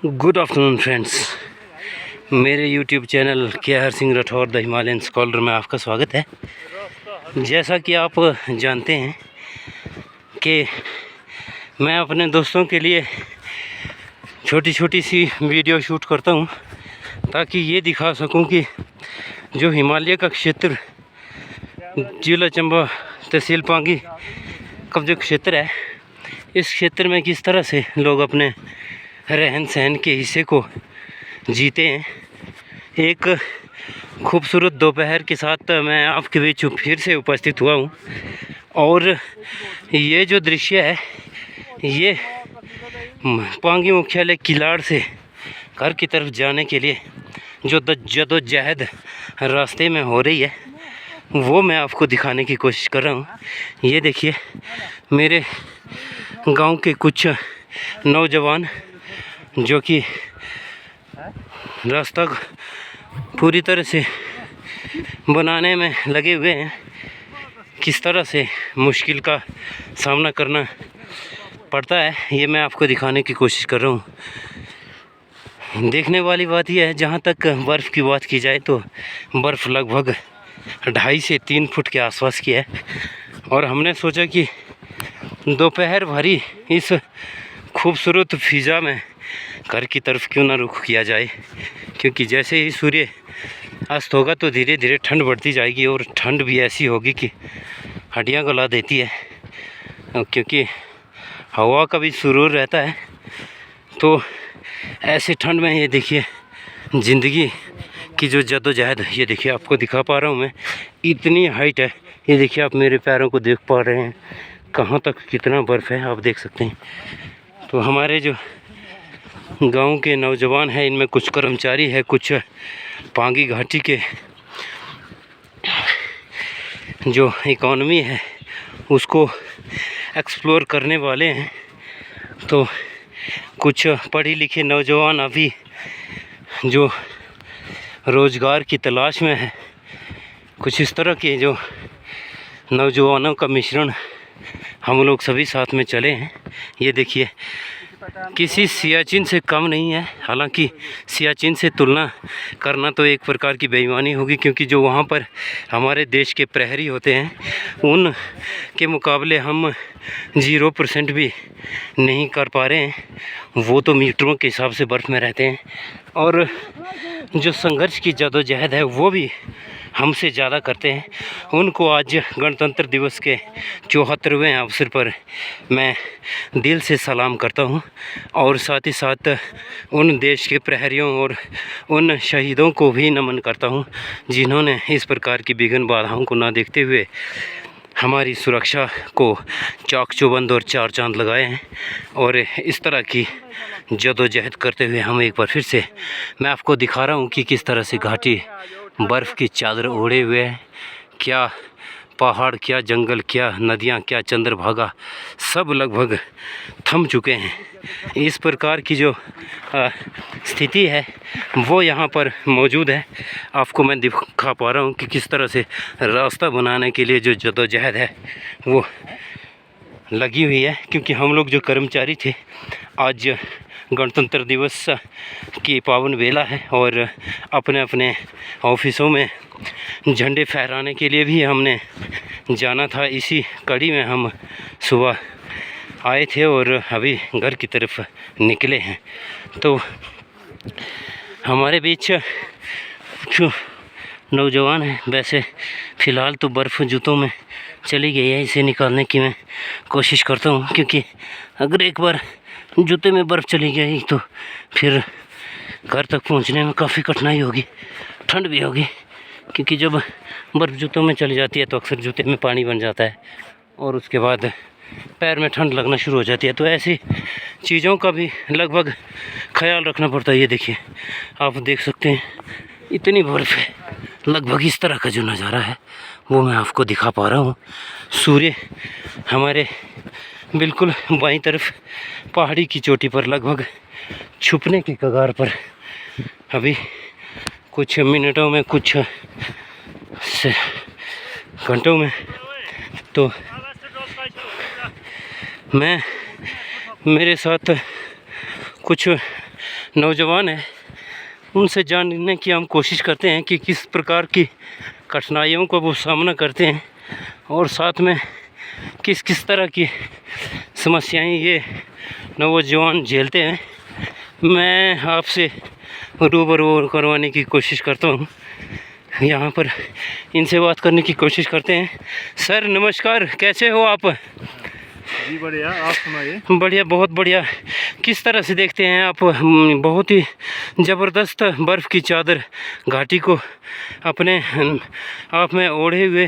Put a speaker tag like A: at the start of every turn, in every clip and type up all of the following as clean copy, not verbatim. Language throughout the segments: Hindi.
A: गुड आफ्टरनून फ्रेंड्स, मेरे YouTube channel KR. Singh Rathore the Himalayan scholar में आपका स्वागत है। जैसा कि आप जानते हैं कि मैं अपने दोस्तों के लिए छोटी छोटी सी वीडियो शूट करता हूं ताकि ये दिखा सकूं कि जो हिमालय का क्षेत्र जिला चंबा तहसील पांगी का जो क्षेत्र है, इस क्षेत्र में किस तरह से लोग अपने रहन सहन के हिस्से को जीते हैं। एक खूबसूरत दोपहर के साथ मैं आपके बीच फिर से उपस्थित हुआ हूँ और ये जो दृश्य है ये पांगी मुख्यालय किलाड़ से घर की तरफ जाने के लिए जो जदोजहद रास्ते में हो रही है वो मैं आपको दिखाने की कोशिश कर रहा हूँ। ये देखिए, मेरे गांव के कुछ नौजवान जो कि रास्ता पूरी तरह से बनाने में लगे हुए हैं, किस तरह से मुश्किल का सामना करना पड़ता है ये मैं आपको दिखाने की कोशिश कर रहा हूँ। देखने वाली बात यह है, जहाँ तक बर्फ़ की बात की जाए तो बर्फ़ लगभग 2.5 से 3 फुट के आसपास की है और हमने सोचा कि दोपहर भरी इस खूबसूरत फिज़ा में घर की तरफ क्यों ना रुख किया जाए, क्योंकि जैसे ही सूर्य अस्त होगा तो धीरे धीरे ठंड बढ़ती जाएगी और ठंड भी ऐसी होगी कि हड्डियां गला देती है, क्योंकि हवा का भी सुरूर रहता है। तो ऐसे ठंड में ये देखिए ज़िंदगी की जो जदोजहद, ये देखिए आपको दिखा पा रहा हूँ मैं, इतनी हाइट है। ये देखिए आप मेरे पैरों को देख पा रहे हैं कहाँ तक कितना बर्फ़ है, आप देख सकते हैं। तो हमारे जो गांव के नौजवान हैं, इनमें कुछ कर्मचारी है, कुछ पांगी घाटी के जो इकॉनमी है उसको एक्सप्लोर करने वाले हैं। तो कुछ पढ़े लिखे नौजवान अभी जो रोज़गार की तलाश में है, कुछ इस तरह के जो नौजवानों का मिश्रण हम लोग सभी साथ में चले हैं। ये देखिए किसी सियाचिन से कम नहीं है, हालांकि सियाचिन से तुलना करना तो एक प्रकार की बेईमानी होगी, क्योंकि जो वहाँ पर हमारे देश के प्रहरी होते हैं उन के मुकाबले हम 0% भी नहीं कर पा रहे हैं। वो तो मीटरों के हिसाब से बर्फ़ में रहते हैं और जो संघर्ष की जदोजहद है वो भी हमसे ज़्यादा करते हैं। उनको आज गणतंत्र दिवस के 74वें अवसर पर मैं दिल से सलाम करता हूं और साथ ही साथ उन देश के प्रहरियों और उन शहीदों को भी नमन करता हूं जिन्होंने इस प्रकार की विघ्न बाधाओं को ना देखते हुए हमारी सुरक्षा को चाक चौबंद और 4 चांद लगाए हैं। और इस तरह की जदोजहद करते हुए हम एक बार फिर से मैं आपको दिखा रहा हूँ कि किस तरह से घाटी बर्फ़ की चादर ओढ़े हुए है। क्या पहाड़, क्या जंगल, क्या नदियाँ, क्या चंद्रभागा, सब लगभग थम चुके हैं। इस प्रकार की जो स्थिति है वो यहाँ पर मौजूद है। आपको मैं दिखा पा रहा हूँ कि किस तरह से रास्ता बनाने के लिए जो जदोजहद है वो लगी हुई है, क्योंकि हम लोग जो कर्मचारी थे, आज गणतंत्र दिवस की पावन बेला है और अपने अपने ऑफिसों में झंडे फहराने के लिए भी हमने जाना था। इसी कड़ी में हम सुबह आए थे और अभी घर की तरफ निकले हैं। तो हमारे बीच जो नौजवान हैं, वैसे फ़िलहाल तो बर्फ़ जूतों में चली गई है, इसे निकालने की मैं कोशिश करता हूँ, क्योंकि अगर एक बार जूते में बर्फ़ चली गई तो फिर घर तक पहुँचने में काफ़ी कठिनाई होगी, ठंड भी होगी, क्योंकि जब बर्फ़ जूतों में चली जाती है तो अक्सर जूते में पानी बन जाता है और उसके बाद पैर में ठंड लगना शुरू हो जाती है। तो ऐसी चीज़ों का भी लगभग ख्याल रखना पड़ता है। ये देखिए आप देख सकते हैं इतनी बर्फ़ है, लगभग इस तरह का जो नज़ारा है वो मैं आपको दिखा पा रहा हूँ। सूर्य हमारे बिल्कुल बाईं तरफ पहाड़ी की चोटी पर लगभग छुपने के कगार पर अभी कुछ मिनटों में, कुछ घंटों में। तो मैं मेरे साथ कुछ नौजवान हैं उनसे जानने की हम कोशिश करते हैं कि किस प्रकार की कठिनाइयों का वो सामना करते हैं और साथ में किस किस तरह की समस्याएं ये नौजवान झेलते हैं। मैं आपसे रूबरू करवाने की कोशिश करता हूँ, यहाँ पर इनसे बात करने की कोशिश करते हैं। सर नमस्कार, कैसे हो आप?
B: जी बढ़िया, आप सुनाइए।
A: बढ़िया, बहुत बढ़िया। किस तरह से देखते हैं आप बहुत ही ज़बरदस्त बर्फ़ की चादर घाटी को अपने आप में ओढ़े हुए,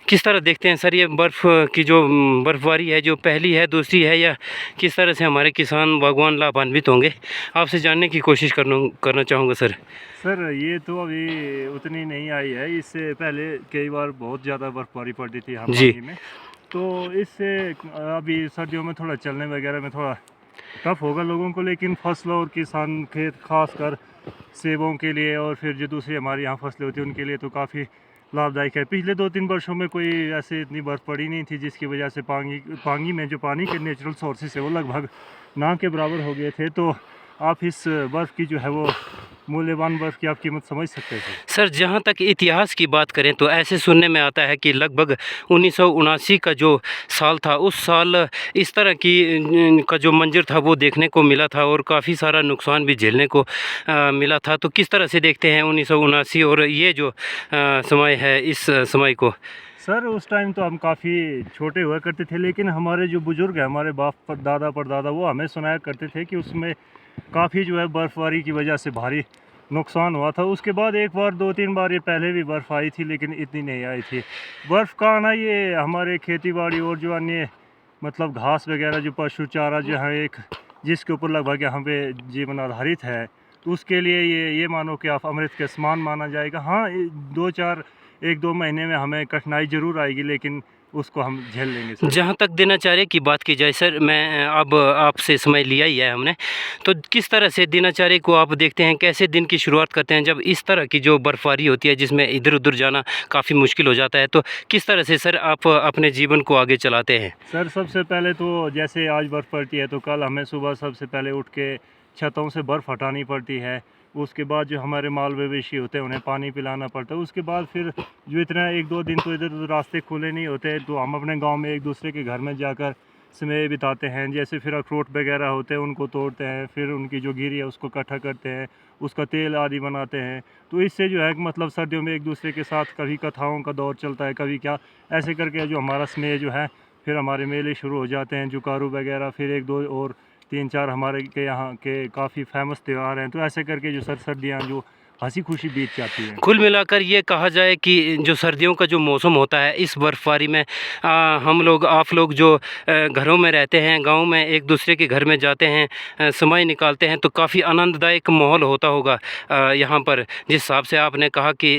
A: किस तरह देखते हैं सर ये बर्फ़ की जो बर्फ़बारी है, जो पहली है, दूसरी है, या किस तरह से हमारे किसान बागवान लाभान्वित होंगे? आपसे जानने की कोशिश करना चाहूँगा सर।
B: सर ये तो अभी उतनी नहीं आई है, इससे पहले कई बार बहुत ज़्यादा बर्फबारी पड़ती थी
A: जी।
B: हमारे में, तो इससे अभी सर्दियों में थोड़ा चलने वगैरह में थोड़ा टफ होगा लोगों को, लेकिन फसलों और किसान खेत खासकर सेबों के लिए और फिर जो दूसरी हमारी यहाँ फसलें होती हैं उनके लिए तो काफ़ी लाभदायक है। पिछले 2-3 वर्षों में कोई ऐसे इतनी बर्फ़ पड़ी नहीं थी, जिसकी वजह से पांगी में जो पानी के नेचुरल सोर्सेस है वो लगभग ना के बराबर हो गए थे। तो आप इस बर्फ़ की जो है वो मूल्यवान बर्फ़ की आप कीमत समझ सकते थे।
A: सर जहाँ तक इतिहास की बात करें तो ऐसे सुनने में आता है कि लगभग 1979 का जो साल था, उस साल इस तरह की का जो मंजर था वो देखने को मिला था और काफ़ी सारा नुकसान भी झेलने को मिला था। तो किस तरह से देखते हैं 1979 और ये जो समय है, इस समय को?
B: सर उस टाइम तो हम काफ़ी छोटे हुआ करते थे, लेकिन हमारे जो बुज़ुर्ग हैं, हमारे बाप दादा परदादा, वो हमें सुनाया करते थे कि उसमें काफ़ी जो है बर्फ़बारी की वजह से भारी नुकसान हुआ था। उसके बाद एक बार 2-3 बार ये पहले भी बर्फ़ आई थी, लेकिन इतनी नहीं आई थी। बर्फ़ का आना ये हमारे खेती बाड़ी और जो अन्य मतलब घास वगैरह जो पशु चारा जो है एक जिसके ऊपर लगभग यहाँ पे जीवन आधारित है, तो उसके लिए ये मानो कि आप अमृत के समान माना जाएगा। हाँ, 1-2 महीने में हमें कठिनाई ज़रूर आएगी, लेकिन उसको हम झेल लेंगे सर।
A: जहाँ तक दिनचर्या की बात की जाए सर, मैं अब आपसे समय लिया ही है हमने, तो किस तरह से दिनचर्या को आप देखते हैं? कैसे दिन की शुरुआत करते हैं जब इस तरह की जो बर्फ़बारी होती है जिसमें इधर-उधर जाना काफ़ी मुश्किल हो जाता है? तो किस तरह से सर आप अपने जीवन को आगे चलाते हैं?
B: सर सबसे पहले तो जैसे आज बर्फ़ पड़ती है, तो कल हमें सुबह सबसे पहले उठ के छतों से बर्फ़ हटानी पड़ती है। उसके बाद जो हमारे माल मवेशी होते हैं उन्हें पानी पिलाना पड़ता है। उसके बाद फिर जो इतना 1-2 दिन तो इधर उधर रास्ते खुले नहीं होते, तो हम अपने गांव में एक दूसरे के घर में जाकर समय बिताते हैं। जैसे फिर अखरोट वगैरह होते हैं उनको तोड़ते हैं, फिर उनकी जो गिरी है उसको इकट्ठा करते हैं, उसका तेल आदि बनाते हैं। तो इससे जो है मतलब सर्दियों में एक दूसरे के साथ कभी कथाओं का दौर चलता है, कभी क्या, ऐसे करके जो हमारा स्नेह जो है, फिर हमारे मेले शुरू हो जाते हैं, जुकारू वगैरह, फिर 1-2 और 3-4 हमारे के यहाँ के काफ़ी फेमस त्यौहार हैं। तो ऐसे करके जो सर्दियाँ जो हंसी खुशी बीत जाती हैं।
A: कुल मिलाकर ये कहा जाए कि जो सर्दियों का जो मौसम होता है, इस बर्फ़बारी में हम लोग, आप लोग जो घरों में रहते हैं, गाँव में एक दूसरे के घर में जाते हैं, समय निकालते हैं, तो काफ़ी आनंददायक माहौल होता होगा यहाँ पर। जिस हिसाब से आपने कहा कि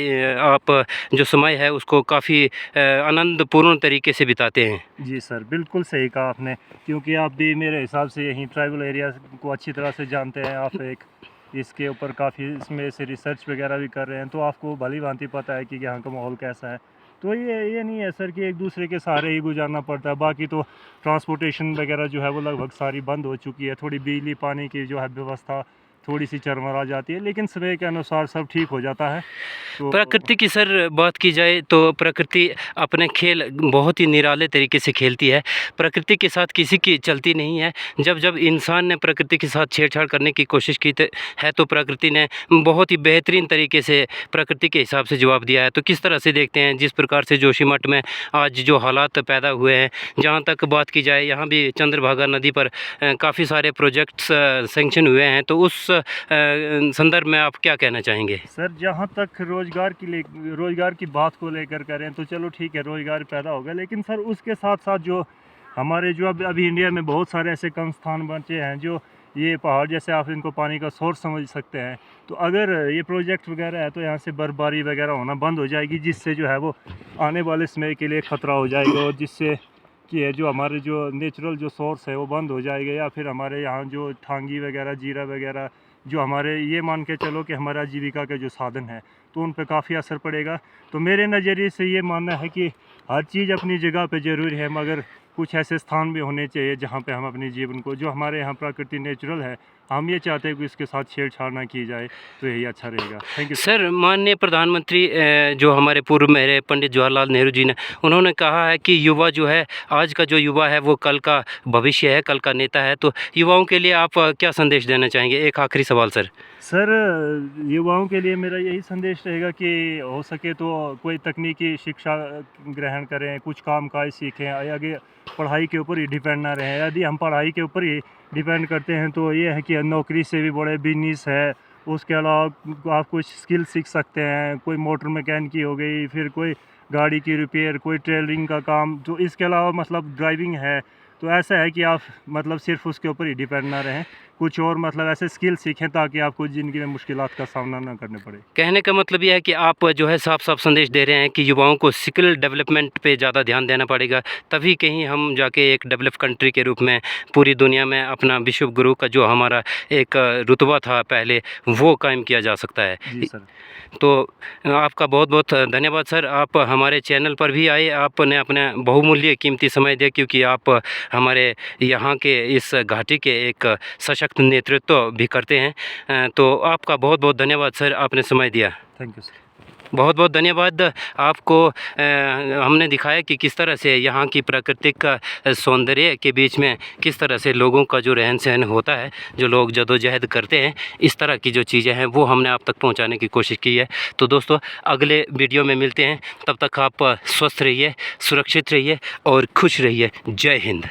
A: आप जो समय है उसको काफ़ी आनंदपूर्ण तरीके से बिताते हैं।
B: जी सर, बिल्कुल सही कहा आपने, क्योंकि आप भी मेरे हिसाब से यहीं ट्राइबल एरिया को अच्छी तरह से जानते हैं। आप एक इसके ऊपर काफ़ी इसमें से रिसर्च वगैरह भी कर रहे हैं, तो आपको भली भांति पता है कि यहाँ का माहौल कैसा है। तो ये नहीं है सर कि एक दूसरे के सहारे ही गुजारना पड़ता है। बाकी तो ट्रांसपोर्टेशन वगैरह जो है वो लगभग सारी बंद हो चुकी है। थोड़ी बिजली पानी की जो है व्यवस्था थोड़ी सी चरमरा जाती है, लेकिन समय के अनुसार सब ठीक हो जाता है। तो
A: प्रकृति की सर बात की जाए तो प्रकृति अपने खेल बहुत ही निराले तरीके से खेलती है। प्रकृति के साथ किसी की चलती नहीं है। जब जब इंसान ने प्रकृति के साथ छेड़छाड़ करने की कोशिश की है, तो प्रकृति ने बहुत ही बेहतरीन तरीके से प्रकृति के हिसाब से जवाब दिया है। तो किस तरह से देखते हैं जिस प्रकार से जोशीमठ में आज जो हालात पैदा हुए हैं? जहाँ तक बात की जाए, यहाँ भी चंद्रभागा नदी पर काफ़ी सारे प्रोजेक्ट्स सेंक्शन हुए हैं, तो उस संदर्भ में आप क्या कहना चाहेंगे?
B: सर जहाँ तक रोज़गार की बात को लेकर करें तो चलो ठीक है, रोज़गार पैदा होगा, लेकिन सर उसके साथ साथ जो हमारे जो अभी इंडिया में बहुत सारे ऐसे कम स्थान बचे हैं जो ये पहाड़ जैसे आप इनको पानी का सोर्स समझ सकते हैं। तो अगर ये प्रोजेक्ट वगैरह है तो यहाँ से बर्फबारी वगैरह होना बंद हो जाएगी, जिससे जो है वो आने वाले समय के लिए ख़तरा हो जाएगा, और जिससे कि है जो हमारे जो नेचुरल जो सोर्स है वो बंद हो जाएगा, या फिर हमारे यहाँ जो ठांगी वगैरह जीरा वगैरह जो हमारे ये मान के चलो कि हमारा आजीविका के जो साधन है, तो उन पर काफ़ी असर पड़ेगा। तो मेरे नज़रिए से ये मानना है कि हर चीज़ अपनी जगह पे ज़रूरी है, मगर कुछ ऐसे स्थान भी होने चाहिए जहाँ पे हम अपने जीवन को, जो हमारे यहाँ प्रकृति नेचुरल है, हम ये चाहते हैं कि इसके साथ छेड़छाड़ ना की जाए, तो यही अच्छा रहेगा। थैंक यू
A: सर, माननीय प्रधानमंत्री जो हमारे पूर्व मेरे पंडित जवाहरलाल नेहरू जी ने, उन्होंने कहा है कि युवा जो है, आज का जो युवा है वो कल का भविष्य है, कल का नेता है। तो युवाओं के लिए आप क्या संदेश देना चाहेंगे? एक आखिरी सवाल सर।
B: सर, युवाओं के लिए मेरा यही संदेश रहेगा कि हो सके तो कोई तकनीकी शिक्षा ग्रहण करें, कुछ काम काज सीखें, आगे पढ़ाई के ऊपर ही डिपेंड ना रहें। यदि हम पढ़ाई के ऊपर ही डिपेंड करते हैं तो ये है कि नौकरी से भी बड़े बिजनेस है। उसके अलावा आप कुछ स्किल सीख सकते हैं, कोई मोटर मैकेनिकी हो गई, फिर कोई गाड़ी की रिपेयर, कोई टेलरिंग का काम, तो इसके अलावा मतलब ड्राइविंग है। तो ऐसा है कि आप मतलब सिर्फ उसके ऊपर ही डिपेंड ना रहें, कुछ और मतलब ऐसे स्किल सीखें ताकि आपको ज़िंदगी में मुश्किलात का सामना ना करने पड़े।
A: कहने का मतलब ये है कि आप जो है साफ साफ संदेश दे रहे हैं कि युवाओं को स्किल डेवलपमेंट पे ज़्यादा ध्यान देना पड़ेगा, तभी कहीं हम जाके एक डेवलप कंट्री के रूप में पूरी दुनिया में अपना विश्व गुरु का जो हमारा एक रुतबा था पहले, वो कायम किया जा सकता है।
B: जी सर।
A: तो आपका बहुत बहुत धन्यवाद सर। आप हमारे चैनल पर भी आए, आपने अपने बहुमूल्य कीमती समय दिया, क्योंकि आप हमारे यहाँ के इस घाटी के एक सशक्त नेतृत्व भी करते हैं। तो आपका बहुत बहुत धन्यवाद सर, आपने समय दिया।
B: Thank you sir.
A: बहुत बहुत धन्यवाद आपको। हमने दिखाया कि किस तरह से यहाँ की प्राकृतिक सौंदर्य के बीच में किस तरह से लोगों का जो रहन सहन होता है, जो लोग जदोजहद करते हैं, इस तरह की जो चीज़ें हैं वो हमने आप तक पहुँचाने की कोशिश की है। तो दोस्तों, अगले वीडियो में मिलते हैं, तब तक आप स्वस्थ रहिए, सुरक्षित रहिए और खुश रहिए। जय हिंद।